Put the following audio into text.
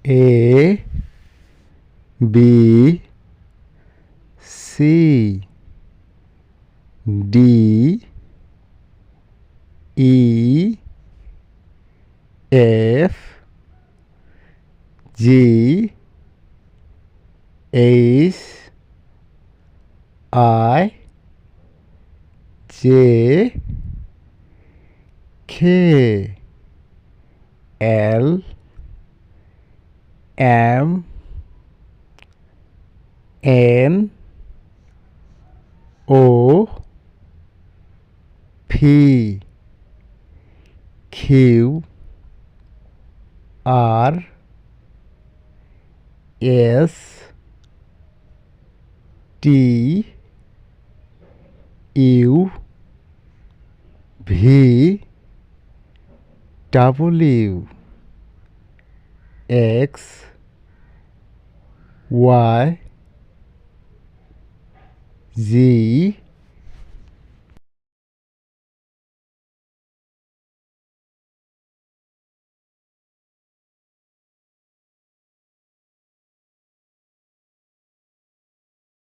A B C D E F G H I J K L M N O P Q R S T U V W X Y Z